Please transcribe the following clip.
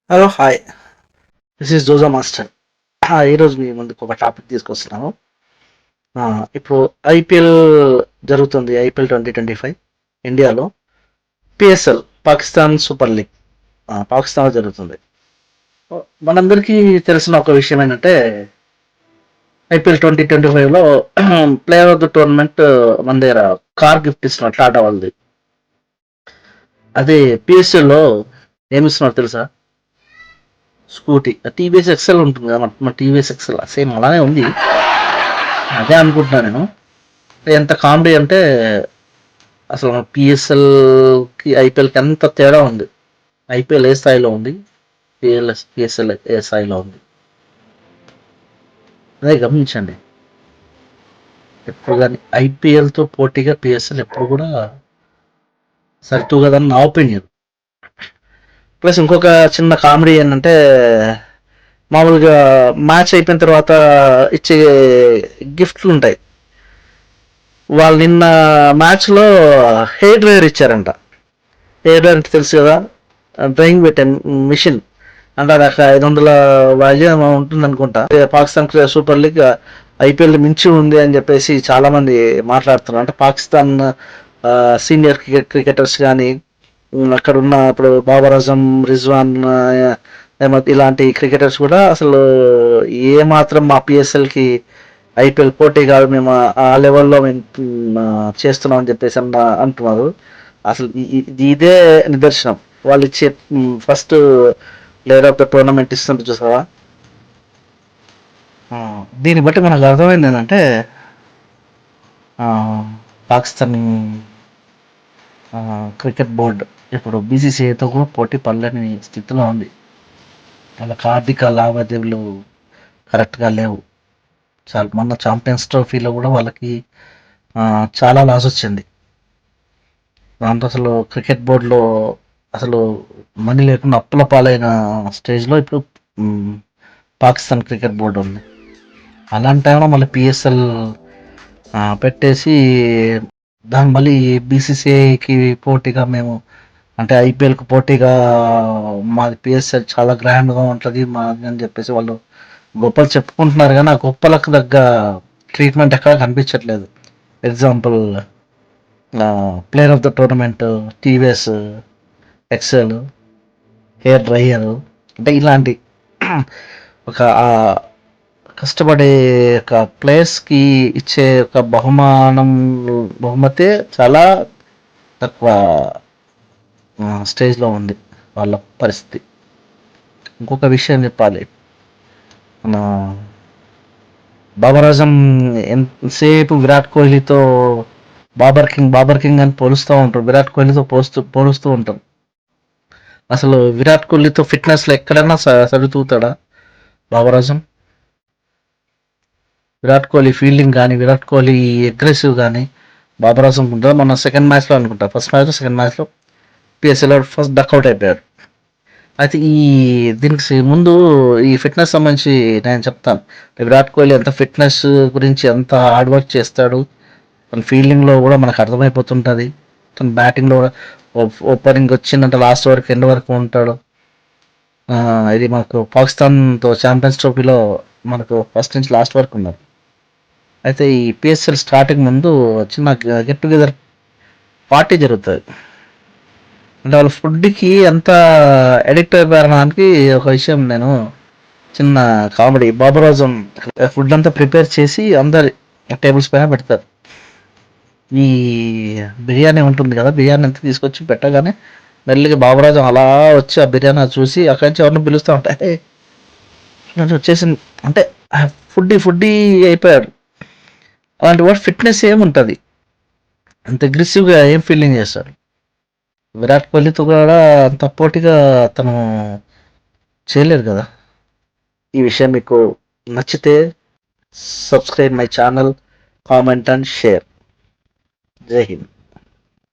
Hello hi, this is Joja master. ఈరోజు మీ ముందుకు ఒక టాపిక్ తీసుకొస్తున్నాను. ఇప్పుడు ఐపీఎల్ జరుగుతుంది, ఐపీఎల్ 2025 ఇండియాలో. పిఎస్ఎల్ పాకిస్తాన్ సూపర్ లీగ్ పాకిస్తాన్లో జరుగుతుంది. మనందరికీ తెలిసిన ఒక విషయం ఏంటంటే ఐపీఎల్ 2025లో ప్లేయర్ ఆఫ్ ద టోర్నమెంట్ మన దగ్గర కార్ గిఫ్ట్ ఇస్తున్నారు టాటా వాళ్ళది. అదే పిఎస్ఎల్లో ఏమిస్తున్నారు తెలుసా? స్కూటీ టీవీఎస్ ఎక్సెల్ ఉంటుంది కదా, మన టీవీఎస్ ఎక్సెల్ సేమ్ అలానే ఉంది. అదే అనుకుంటున్నా నేను. ఎంత కామెడీ అంటే అసలు పిఎస్ఎల్కి ఐపీఎల్కి ఎంత తేడా ఉంది. ఐపీఎల్ ఏ స్థాయిలో ఉంది, పిఎస్ఎల్ ఏ స్థాయిలో ఉంది, అదే గమనించండి. ఎప్పుడు కానీ ఐపీఎల్తో పోటీగా పిఎస్ఎల్ ఎప్పుడు కూడా సరితూగదని నా ఒపీనియన్. ప్లస్ ఇంకొక చిన్న కామెడీ ఏంటంటే మామూలుగా మ్యాచ్ అయిపోయిన తర్వాత ఇచ్చే గిఫ్ట్లు ఉంటాయి. వాళ్ళు నిన్న మ్యాచ్లో హెయిర్ డ్రైయర్ ఇచ్చారంట. హెయిర్ డ్రైయర్ అంటే తెలుసు కదా, డ్రైయింగ్ పెట్టే మిషన్. అంటే అది 500 వాల్యూ ఏమో ఉంటుంది అనుకుంటా. పాకిస్తాన్ సూపర్ లీగ్ ఐపీఎల్ మించి ఉంది అని చెప్పేసి చాలా మంది మాట్లాడుతున్నారు. అంటే పాకిస్తాన్ సీనియర్ క్రికెటర్స్ కానీ అక్కడ ఉన్న ఇప్పుడు బాబర్ అజం, రిజ్వాన్ అహ్మద్ ఇలాంటి క్రికెటర్స్ కూడా అసలు ఏ మాత్రం మా పిఎస్ఎల్కి ఐపీఎల్ పోటీ కాదు, మేము ఆ లెవెల్లో మేము చేస్తున్నాం అని చెప్పేసి అంటున్నారు. అసలు ఇదే నిదర్శనం. వాళ్ళు ఇచ్చే first player of the tournament ఇస్తుంది చూసావా. దీన్ని బట్టి మనకు అర్థమైంది ఏంటంటే పాకిస్తాన్ క్రికెట్ బోర్డు ఇప్పుడు బీసీసీఐతో కూడా పోటీ పడలేని స్థితిలో ఉంది. వాళ్ళకి ఆర్థిక లావాదేవీలు కరెక్ట్గా లేవు. చాలా మొన్న ఛాంపియన్స్ ట్రోఫీలో కూడా వాళ్ళకి చాలా లాస్ వచ్చింది. దాంతో అసలు క్రికెట్ బోర్డులో అసలు మనీ లేకుండా అప్పుల పాలైన స్టేజ్లో ఇప్పుడు పాకిస్తాన్ క్రికెట్ బోర్డు ఉంది. అలాంటి టైంలో మళ్ళీ పిఎస్ఎల్ పెట్టేసి దాన్ని మళ్ళీ బీసీసీఐకి పోటీగా మేము, అంటే ఐపీఎల్కి పోటీగా మాది పిఎస్ఎల్ చాలా గ్రాండ్గా ఉంటుంది మాది అని చెప్పేసి వాళ్ళు గొప్పలు చెప్పుకుంటున్నారు. కానీ ఆ గొప్పలకు తగ్గ ట్రీట్మెంట్ ఎక్కడ కనిపించట్లేదు. Example player of the tournament, TVS Excel, hair dryer, అంటే ఇలాంటి ఒక కష్టపడే ఒక ప్లేయర్స్కి ఇచ్చే ఒక బహుమతే చాలా తక్కువ స్టేజ్లో ఉంది వాళ్ళ పరిస్థితి. ఇంకొక విషయం చెప్పాలి, మన బాబర్ అజం ఎంతసేపు విరాట్ కోహ్లీతో బాబర్ కింగ్ అని పోలుస్తూ ఉంటారు, విరాట్ కోహ్లీతో పోలుస్తూ ఉంటారు. అసలు విరాట్ కోహ్లీతో ఫిట్నెస్లో ఎక్కడైనా సరితూగుతాడా బాబర్ అజం? విరాట్ కోహ్లీ ఫీల్డింగ్ కానీ, విరాట్ కోహ్లీ అగ్రెసివ్ కానీ బాబర్ అజం ఉంటుంది. మన సెకండ్ మ్యాచ్లో అనుకుంటా, ఫస్ట్ మ్యాచ్లో సెకండ్ మ్యాచ్లో పిఎస్ఎల్ ఫస్ట్ డక్అవుట్ అయిపోయారు. అయితే దీనికి ముందు ఈ ఫిట్నెస్ సంబంధించి నేను చెప్తాను. విరాట్ కోహ్లీ ఎంత ఫిట్నెస్ గురించి ఎంత హార్డ్ వర్క్ చేస్తాడు, తన ఫీల్డింగ్లో కూడా మనకు అర్థమైపోతుంటుంది. తన బ్యాటింగ్లో కూడా ఓపెనింగ్ వచ్చిందంటే లాస్ట్ వరకు ఎండ్ వరకు ఉంటాడు. ఇది మనకు పాకిస్తాన్తో ఛాంపియన్స్ ట్రోఫీలో మనకు ఫస్ట్ నుంచి లాస్ట్ వరకు ఉన్నారు. అయితే ఈ పిఎస్ఎల్ స్టార్టింగ్ ముందు చిన్న గెట్ టుగెదర్ పార్టీ జరుగుతుంది. అంటే వాళ్ళ ఫుడ్కి ఎంత అడిక్ట్ అయిపోయడానికి ఒక విషయం నేను చిన్న కామెడీ. బాబర్ అజం ఫుడ్ అంతా ప్రిపేర్ చేసి అందరి టేబుల్స్ పైన పెడతారు. ఈ బిర్యానీ ఉంటుంది కదా, బిర్యానీ అంతా తీసుకొచ్చి పెట్టగానే మెల్లిగా బాబర్ అజం అలా వచ్చి ఆ బిర్యానీ చూసి అక్కడి నుంచి ఎవరిని పిలుస్తూ ఉంటాయి, వచ్చేసింది అంటే ఫుడ్డీ అయిపోయాడు. అలాంటి వాడు ఫిట్నెస్ ఏముంటుంది, అంత అగ్రెసివ్గా ఏం ఫీలింగ్ చేస్తాడు. విరాట్ కోహ్లీతో కూడా అంత పోటీగా తను చేయలేరు కదా. ఈ విషయం మీకు నచ్చితే subscribe my channel, comment and share. జై హింద్.